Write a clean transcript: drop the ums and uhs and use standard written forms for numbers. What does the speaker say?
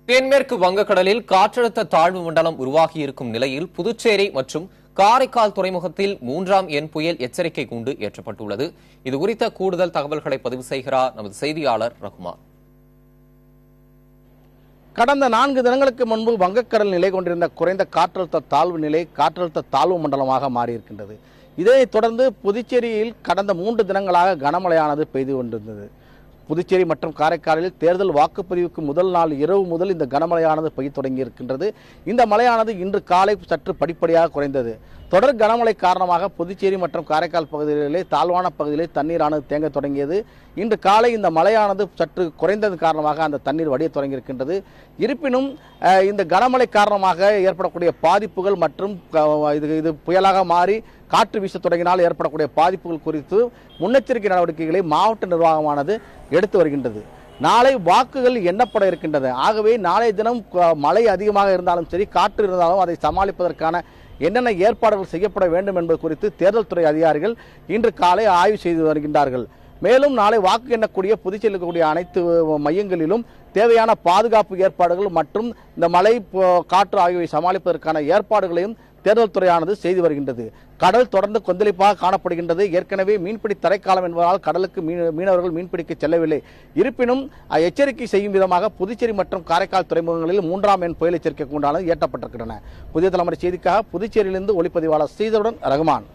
தென்மேற்கு வங்கக்கடலில் காற்றழுத்த தாழ்வு மண்டலம் உருவாகியிருக்கும் நிலையில் புதுச்சேரி மற்றும் காரைக்கால் துறைமுகத்தில் 3ஆம் எண் புயல் எச்சரிக்கை கூண்டு ஏற்றப்பட்டுள்ளது. இதுகுறித்த கூடுதல் தகவல்களை பதிவு செய்கிறார் நமது செய்தியாளர் ரகுமான். கடந்த 4 தினங்களுக்கு முன்பு வங்கக்கடல் நிலை கொண்டிருந்த குறைந்த காற்றழுத்த தாழ்வு நிலை காற்றழுத்த தாழ்வு மண்டலமாக மாறியிருக்கின்றது. இதனைத் தொடர்ந்து புதுச்சேரியில் கடந்த 3 தினங்களாக கனமழையானது பெய்து கொண்டிருந்தது. புதுச்சேரி மற்றும் காரைக்காலில் தேர்தல் வாக்குப்பதிவுக்கு முதல் நாள் இரவு முதல் இந்த கனமழையானது பெய்ய தொடங்கியிருக்கின்றது. இந்த மழையானது இன்று காலை சற்று படிப்படியாக குறைந்தது. தொடர் கனமழை காரணமாக புதுச்சேரி மற்றும் காரைக்கால் பகுதிகளிலே தாழ்வான பகுதியிலே தண்ணீரானது தேங்க தொடங்கியது. இன்று காலை இந்த மழையானது சற்று குறைந்தது காரணமாக அந்த தண்ணீர் வடிய தொடங்கியிருக்கின்றது. இருப்பினும் இந்த கனமழை காரணமாக ஏற்படக்கூடிய பாதிப்புகள் மற்றும் இது புயலாக மாறி காற்று வீச தொடங்கினால் ஏற்படக்கூடிய பாதிப்புகள் குறித்து முன்னெச்சரிக்கை நடவடிக்கைகளை மாவட்ட நிர்வாகமானது எடுத்து வருகின்றது. நாளை வாக்குகள் எண்ணப்பட இருக்கின்றது. ஆகவே நாளைய தினம் மழை அதிகமாக இருந்தாலும் சரி, காற்று இருந்தாலும் அதை சமாளிப்பதற்கான என்னென்ன ஏற்பாடுகள் செய்யப்பட வேண்டும் என்பது குறித்து தேர்தல் துறை அதிகாரிகள் இன்று காலை ஆய்வு செய்து வருகின்றார்கள். மேலும் நாளை வாக்கு எண்ணக்கூடிய புதுச்சேரியில் இருக்கக்கூடிய அனைத்து மையங்களிலும் தேவையான பாதுகாப்பு ஏற்பாடுகள் மற்றும் இந்த மழை காற்று ஆகியவை சமாளிப்பதற்கான ஏற்பாடுகளையும் தேர்தல் துறையானது செய்து வருகின்றது. கடல் தொடர்ந்து கொந்தளிப்பாக காணப்படுகின்றது. ஏற்கனவே மீன்பிடி தரைக்காலம் என்பதால் கடலுக்கு மீனவர்கள் மீன்பிடிக்க செல்லவில்லை. இருப்பினும் எச்சரிக்கை செய்யும் விதமாக புதுச்சேரி மற்றும் காரைக்கால் துறைமுகங்களில் 3ஆம் எண் புயல் எச்சரிக்கை கூண்டானது ஏற்றப்பட்டிருக்கின்றன. புதிய தலைமுறை செய்திக்காக புதுச்சேரியிலிருந்து ஒளிப்பதிவாளர் ஸ்ரீதருடன் ரகுமான்.